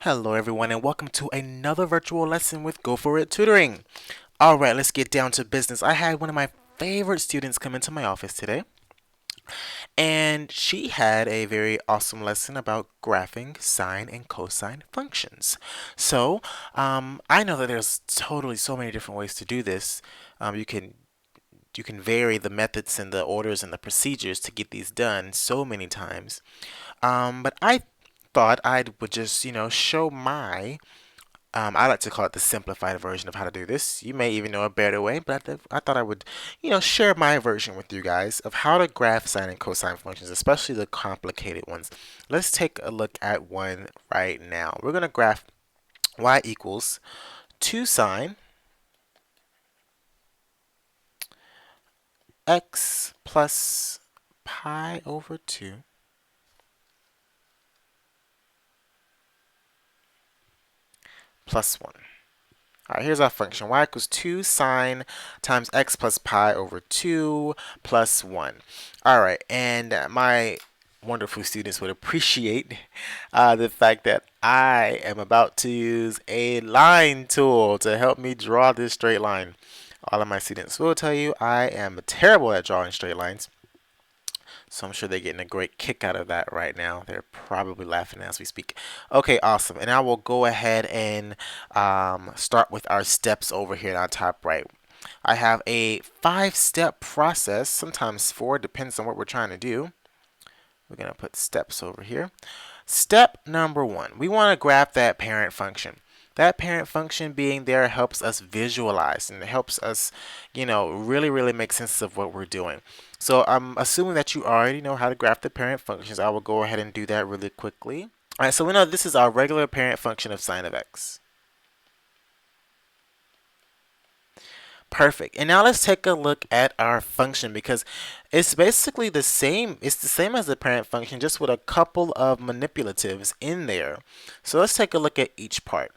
Hello everyone and welcome to another virtual lesson with Go For It Tutoring. Alright, let's get down to business. I had one of my favorite students come into my office today and she had a very awesome lesson about graphing sine and cosine functions. I know that there's totally so many different ways to do this. You can vary the methods and the orders and the procedures to get these done so many times. But I thought I would just, show I like to call it the simplified version of how to do this. You may even know a better way, but I thought I would, share my version with you guys of how to graph sine and cosine functions, especially the complicated ones. Let's take a look at one right now. We're going to graph y equals 2 sine x plus pi over 2 plus 1. All right, here's our function. Y equals 2 sine times x plus pi over 2 plus 1. All right, and my wonderful students would appreciate the fact that I am about to use a line tool to help me draw this straight line. All of my students will tell you I am terrible at drawing straight lines. So I'm sure they're getting a great kick out of that right now. They're probably laughing as we speak. Okay, awesome. And I will go ahead and start with our steps over here in our top right. I have a 5-step process, sometimes 4, depends on what we're trying to do. We're going to put steps over here. Step number 1, we want to graph that parent function. That parent function being there helps us visualize and it helps us, really make sense of what we're doing. So I'm assuming that you already know how to graph the parent functions. I will go ahead and do that really quickly. All right, so we know this is our regular parent function of sine of x. Perfect. And now let's take a look at our function because it's basically the same. It's the same as the parent function, just with a couple of manipulatives in there. So let's take a look at each part.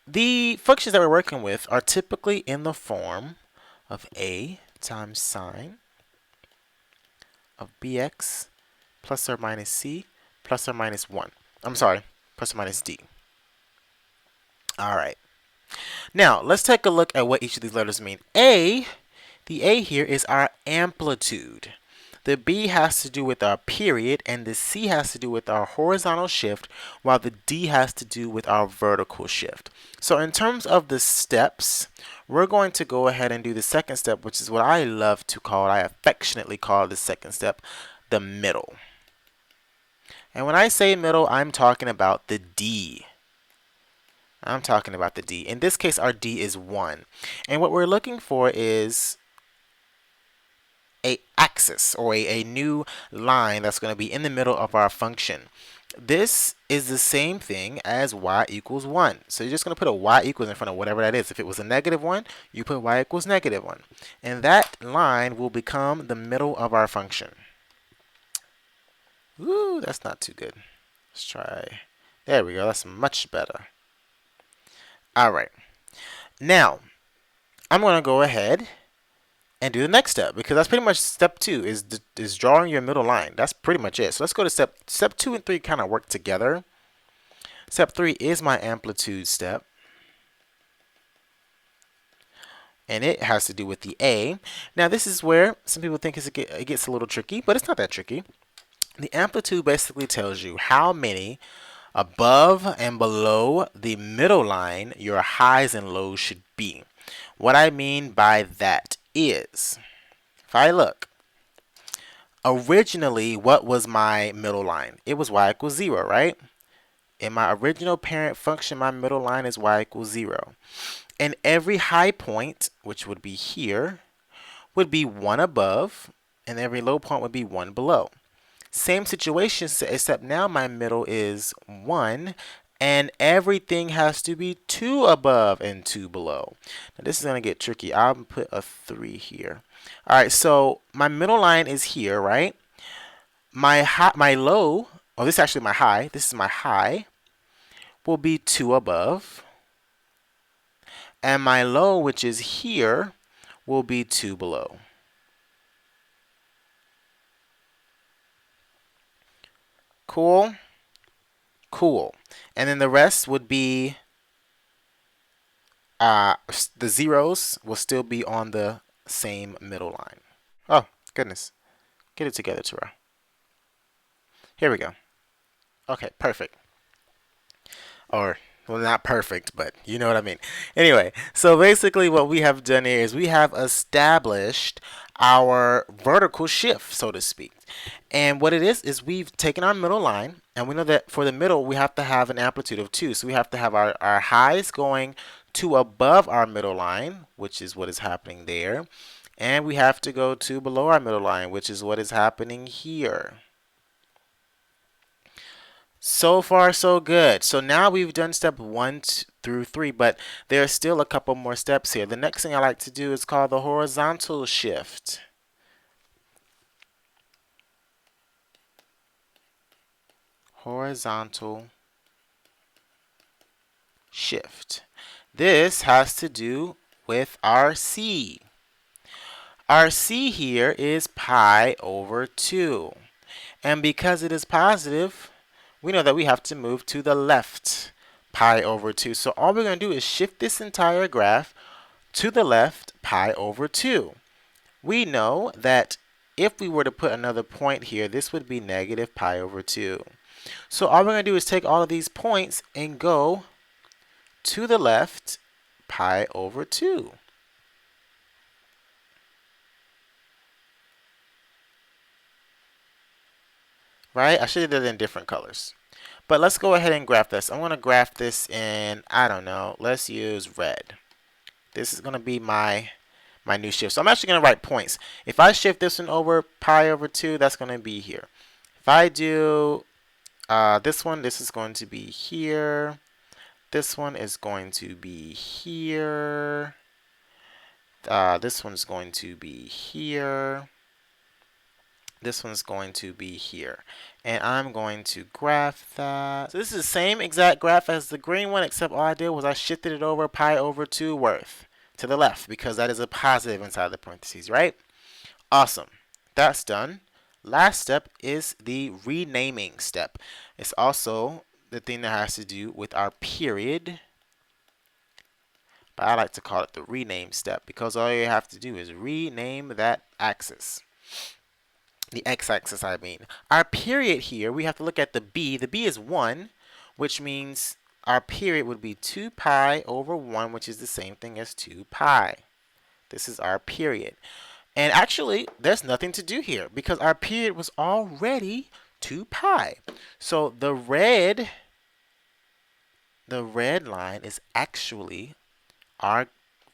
The functions that we're working with are typically in the form of a times sine of bx plus or minus c plus or minus 1. I'm sorry, plus or minus d. All right. Now, let's take a look at what each of these letters mean. The A here is our amplitude. The B has to do with our period, and the C has to do with our horizontal shift, while the D has to do with our vertical shift. So in terms of the steps, we're going to go ahead and do the second step, which is what I love to call, I affectionately call the second step, the middle. And when I say middle, I'm talking about the D. I'm talking about the D. In this case, our D is 1. And what we're looking for is a axis or a new line that's going to be in the middle of our function. This is the same thing as y equals 1. So you're just going to put a y equals in front of whatever that is. If it was a negative 1, you put y equals negative 1. And that line will become the middle of our function. Ooh, that's not too good. Let's try. There we go. That's much better. All right. Now, I'm going to go ahead and do the next step because that's pretty much step 2 is drawing your middle line. That's pretty much it. So let's go to step 2 and 3 kind of work together. Step 3 is my amplitude step. And it has to do with the A. Now this is where some people think it gets a little tricky, but it's not that tricky. The amplitude basically tells you how many above and below the middle line your highs and lows should be. What I mean by that is, if I look, originally, what was my middle line? It was y equals 0, right? In my original parent function, my middle line is y equals 0. And every high point, which would be here, would be 1 above, and every low point would be 1 below. Same situation, except now my middle is 1, and everything has to be 2 above and 2 below. Now this is going to get tricky. I'll put a 3 here. All right, so my middle line is here, right? My low, oh, this is actually my high. This is my high, will be 2 above. And my low, which is here, will be 2 below. Cool? Cool. And then the rest would be, the zeros will still be on the same middle line. Oh, goodness. Get it together, Terrell. Here we go. Okay, perfect. Or, well, not perfect, but you know what I mean. Anyway, so basically what we have done here is we have established our vertical shift, so to speak. And what it is we've taken our middle line, and we know that for the middle, we have to have an amplitude of 2. So we have to have our highs going to above our middle line, which is what is happening there. And we have to go to below our middle line, which is what is happening here. So far, so good. So now we've done step 1 through 3, but there are still a couple more steps here. The next thing I like to do is called the horizontal shift. Horizontal shift. This has to do with our C. Our C here is pi over 2. And because it is positive, we know that we have to move to the left, pi over 2. So all we're going to do is shift this entire graph to the left, pi over 2. We know that if we were to put another point here, this would be negative pi over 2. So all we're going to do is take all of these points and go to the left, pi over 2. Right? I should have done it in different colors. But let's go ahead and graph this. I'm going to graph this in, I don't know, let's use red. This is going to be my new shift. So I'm actually going to write points. If I shift this one over pi over 2, that's going to be here. If I do this one, this is going to be here. This one is going to be here. This one's going to be here. This one's going to be here. And I'm going to graph that. So this is the same exact graph as the green one, except all I did was I shifted it over pi over 2 worth to the left, because that is a positive inside the parentheses, right? Awesome. That's done. Last step is the renaming step. It's also the thing that has to do with our period. But I like to call it the rename step, because all you have to do is rename that axis. The x-axis, I mean. Our period here, we have to look at the b. The b is 1, which means our period would be 2 pi over 1, which is the same thing as 2 pi. This is our period. And actually, there's nothing to do here, because our period was already 2 pi. So the red line is actually our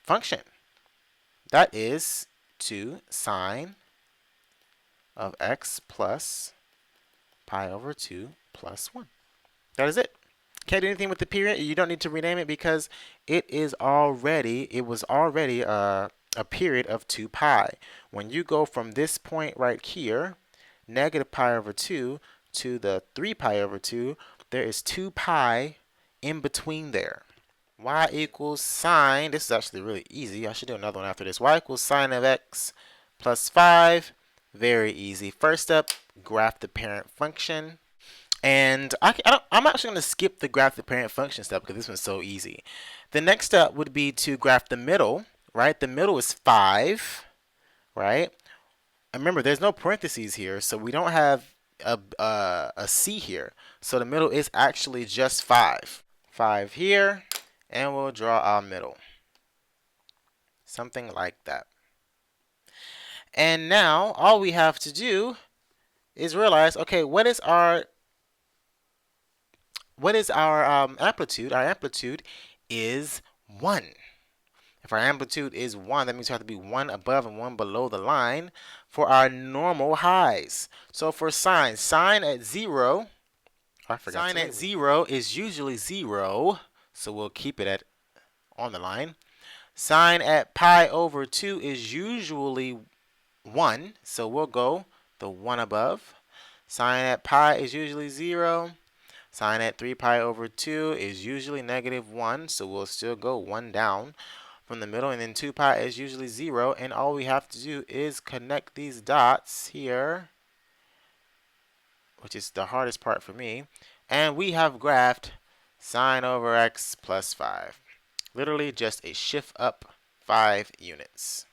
function. That is 2 sine of x plus pi over 2 plus 1. That is it. Can't do anything with the period. You don't need to rename it because it was already a period of 2 pi. When you go from this point right here, negative pi over 2, to the 3 pi over 2, there is 2 pi in between there. Y equals sine, this is actually really easy. I should do another one after this. Y equals sine of x plus 5. Very easy. First step, graph the parent function. And I'm actually going to skip the graph the parent function step because this one's so easy. The next step would be to graph the middle, right? The middle is 5, right? And remember, there's no parentheses here, so we don't have a C here. So the middle is actually just 5. 5 here, and we'll draw our middle. Something like that. And now, all we have to do is realize, okay, what is our amplitude? Our amplitude is 1. If our amplitude is 1, that means we have to be 1 above and 1 below the line for our normal highs. So for sine at 0, sine at 0 is usually 0, so we'll keep it on the line. Sine at pi over 2 is usually 1, so we'll go the 1 above. Sine at pi is usually 0. Sine at 3 pi over 2 is usually negative 1, so we'll still go 1 down from the middle. And then 2 pi is usually 0, and all we have to do is connect these dots here, which is the hardest part for me. And we have graphed sine over x plus 5. Literally just a shift up 5 units.